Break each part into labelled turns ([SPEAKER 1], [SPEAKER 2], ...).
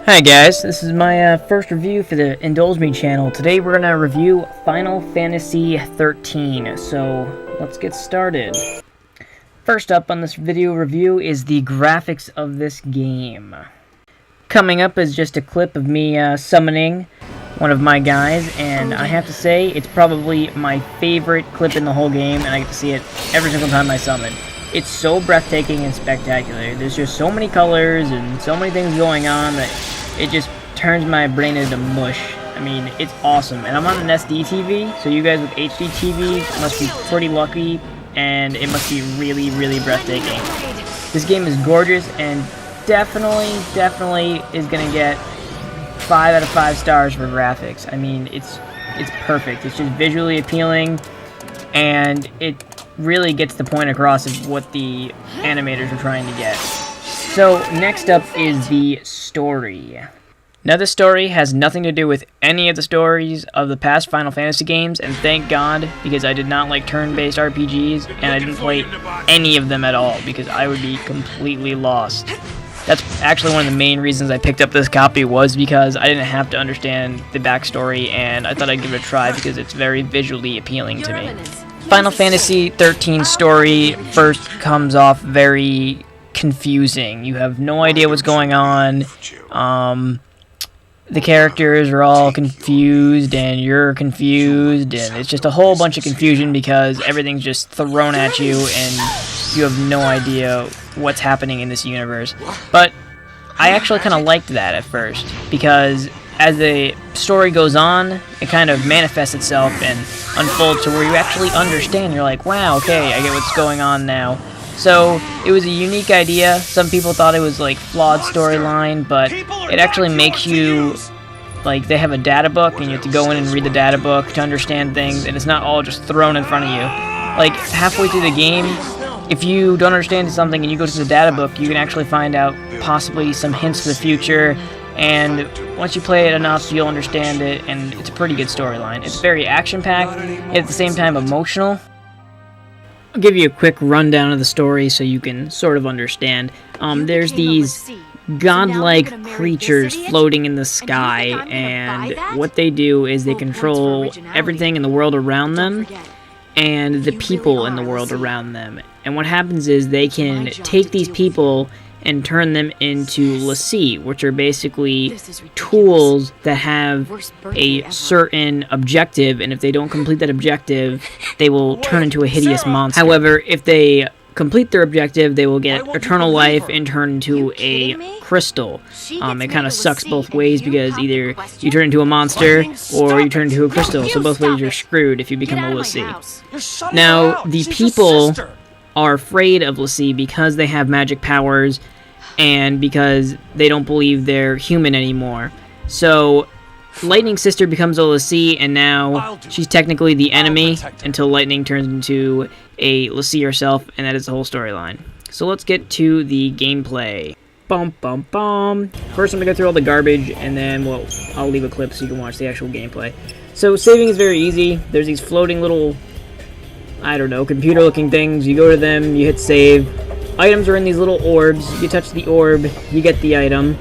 [SPEAKER 1] Hi guys, this is my first review for the Indulge Me channel. Today we're going to review Final Fantasy XIII, so let's get started. First up on this video review is the graphics of this game. Coming up is just a clip of me summoning one of my guys, and I have to say it's probably my favorite clip in the whole game, and I get to see it every single time I summon. It's so breathtaking and spectacular. There's just so many colors and so many things going on that it just turns my brain into mush. I mean, it's awesome. And I'm on an SD TV, so you guys with HD TVs must be pretty lucky, and it must be really, really breathtaking. This game is gorgeous and definitely is gonna get 5 out of 5 stars for graphics. I mean, it's perfect. It's just visually appealing, and it really gets the point across of what the animators are trying to get. So, next up is the story. Now, this story has nothing to do with any of the stories of the past Final Fantasy games, and thank God, because I did not like turn-based RPGs, and I didn't play any of them at all, because I would be completely lost. That's actually one of the main reasons I picked up this copy, was because I didn't have to understand the backstory, and I thought I'd give it a try because it's very visually appealing to me. Final Fantasy XIII story first comes off very confusing. You have no idea what's going on. The characters are all confused, and you're confused, and it's just a whole bunch of confusion because everything's just thrown at you, and you have no idea what's happening in this universe. But I actually kind of liked that at first, because as the story goes on, it kind of manifests itself and unfolds to where you actually understand. You're like, wow, okay, I get what's going on now. So, it was a unique idea. Some people thought it was, like, flawed storyline, but it actually makes you, like, they have a data book, and you have to go in and read the data book to understand things, and it's not all just thrown in front of you. Like, halfway through the game, if you don't understand something and you go to the data book, you can actually find out possibly some hints to the future, and once you play it enough, you'll understand it, and it's a pretty good storyline. It's very action-packed, and at the same time emotional. I'll give you a quick rundown of the story so you can sort of understand. There's these godlike creatures floating in the sky, and what they do is they control everything in the world around them and the people in the world around them. And what happens is they can take these people and turn them into l'Cie, which are basically tools that have a certain objective, and if they don't complete that objective, they will turn into a hideous monster. However, if they complete their objective, they will get eternal life and turn into a crystal. It kind of sucks both ways, because either you turn into a monster or you turn into a crystal, so both ways you're screwed if you become a l'Cie. Now, the people are afraid of l'Cie because they have magic powers and because they don't believe they're human anymore. So Lightning Sister becomes a l'Cie, and now she's technically the enemy until Lightning turns into a l'Cie herself, and that is the whole storyline. So let's get to the gameplay. Bum bum bum. First I'm gonna go through all the garbage, and then I'll leave a clip so you can watch the actual gameplay. So saving is very easy. There's these floating little, I don't know, computer looking things. You go to them, you hit save. Items are in these little orbs. You touch the orb, you get the item.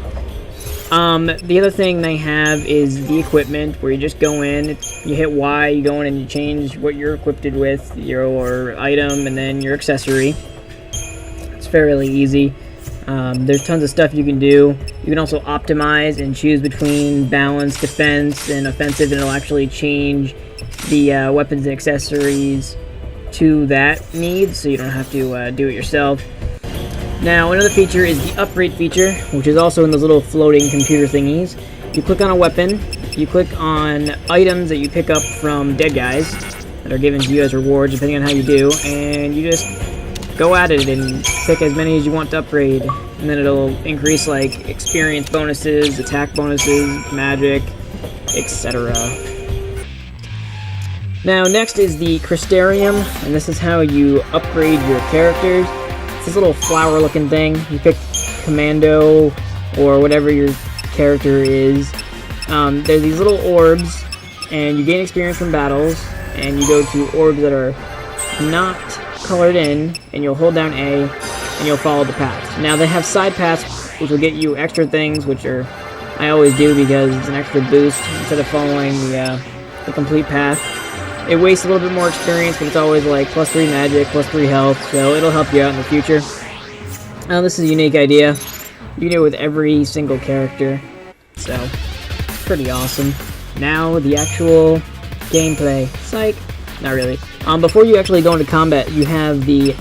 [SPEAKER 1] The other thing they have is the equipment, where you just go in, you hit Y, you go in and you change what you're equipped with, your item, and then your accessory. It's fairly easy. There's tons of stuff you can do. You can also optimize and choose between balance, defense, and offensive, and it'll actually change the weapons and accessories to that need, so you don't have to do it yourself. Now, another feature is the upgrade feature, which is also in those little floating computer thingies. You click on a weapon, you click on items that you pick up from dead guys that are given to you as rewards, depending on how you do, and you just go at it and pick as many as you want to upgrade, and then it'll increase, like, experience bonuses, attack bonuses, magic, etc. Now, next is the Crystarium, and this is how you upgrade your characters. It's this little flower-looking thing. You pick Commando, or whatever your character is. There's these little orbs, and you gain experience from battles, and you go to orbs that are not colored in, and you'll hold down A, and you'll follow the paths. Now, they have side paths, which will get you extra things, which are I always do because it's an extra boost instead of following the complete path. It wastes a little bit more experience, but it's always like +3 magic, +3 health, so it'll help you out in the future. Now this is a unique idea. You can do it with every single character, so pretty awesome. Now the actual gameplay. Psych. Not really. Before you actually go into combat, you have the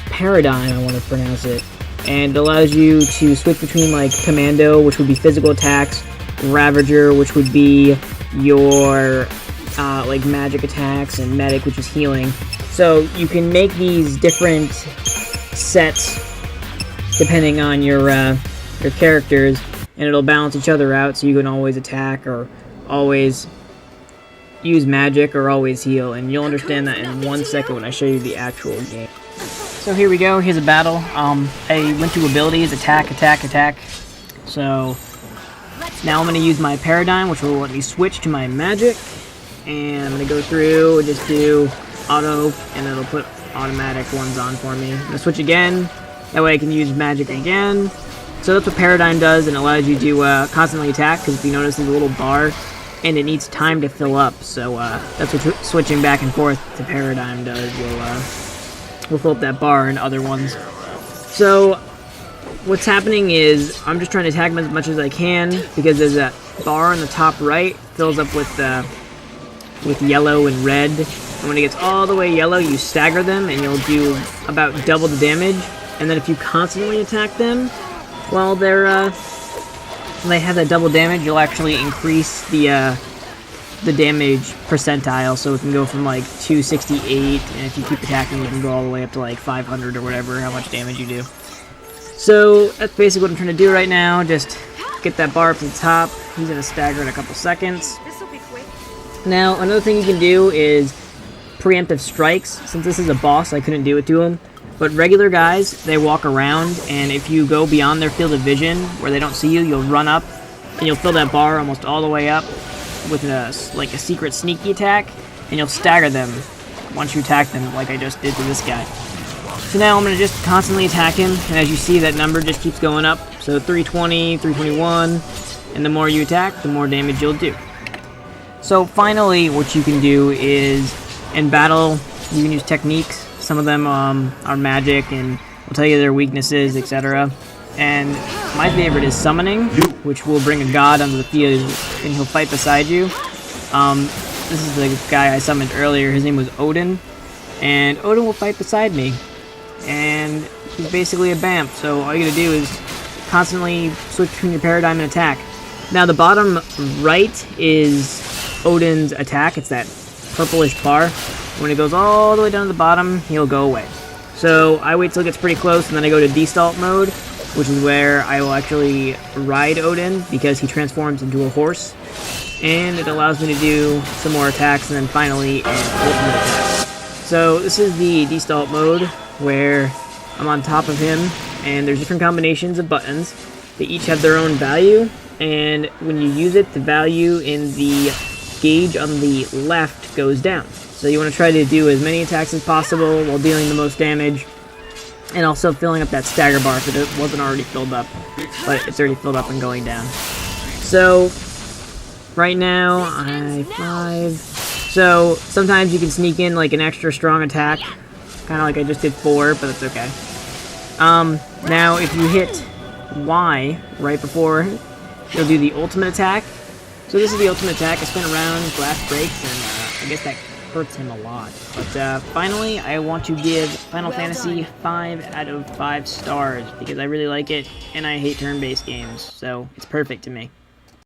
[SPEAKER 1] Paradigm, I want to pronounce it, and it allows you to switch between like Commando, which would be physical attacks, Ravager, which would be your like magic attacks, and Medic, which is healing. So you can make these different sets depending on your characters, and it'll balance each other out, so you can always attack or always use magic or always heal, and you'll understand that in 1 second when I show you the actual game. So here we go, here's a battle. I went to abilities, attack, attack, attack. So now I'm going to use my Paradigm, which will let me switch to my magic, and I'm going to go through and just do auto, and it'll put automatic ones on for me. I'm going to switch again, that way I can use magic again. So that's what Paradigm does, and allows you to constantly attack, because if you notice there's a little bar, and it needs time to fill up, so that's what switching back and forth to Paradigm does. We'll fill up that bar and other ones. So what's happening is I'm just trying to attack them as much as I can, because there's a bar on the top right fills up with yellow and red, and when it gets all the way yellow you stagger them and you'll do about double the damage. And then if you constantly attack them while they're when they have that double damage, you'll actually increase the damage percentile, so it can go from like 268, and if you keep attacking you can go all the way up to like 500 or whatever, how much damage you do. So that's basically what I'm trying to do right now, just get that bar up to the top. He's going to stagger in a couple seconds. Now another thing you can do is preemptive strikes. Since this is a boss, I couldn't do it to him. But regular guys, they walk around, and if you go beyond their field of vision, where they don't see you, you'll run up, and you'll fill that bar almost all the way up with a secret sneaky attack, and you'll stagger them once you attack them, like I just did to this guy. So now I'm going to just constantly attack him, and as you see, that number just keeps going up. So 320, 321, and the more you attack, the more damage you'll do. So finally, what you can do is, in battle, you can use techniques. Some of them are magic, and will tell you their weaknesses, etc. And my favorite is summoning, which will bring a god onto the field, and he'll fight beside you. This is the guy I summoned earlier. His name was Odin, and Odin will fight beside me. And he's basically a BAMF, so all you gotta do is constantly switch between your Paradigm and attack. Now the bottom right is Odin's attack. It's that purplish bar. When it goes all the way down to the bottom, he'll go away. So I wait till it gets pretty close, and then I go to Destalt mode, which is where I will actually ride Odin, because he transforms into a horse. And it allows me to do some more attacks, and then finally an ultimate attack. So this is the Destalt mode, where I'm on top of him, and there's different combinations of buttons. They each have their own value, and when you use it, the value in the gauge on the left goes down. So you want to try to do as many attacks as possible while dealing the most damage, and also filling up that stagger bar if it wasn't already filled up, but it's already filled up and going down. So right now I 5. So sometimes you can sneak in like an extra strong attack, kind of like I just did 4, but that's okay. Now if you hit Y right before, you'll do the ultimate attack. So this is the ultimate attack. I spin around, glass breaks, and I guess that hurts him a lot. But finally, I want to give Final Fantasy 5 out of 5 stars, because I really like it, and I hate turn-based games, so it's perfect to me.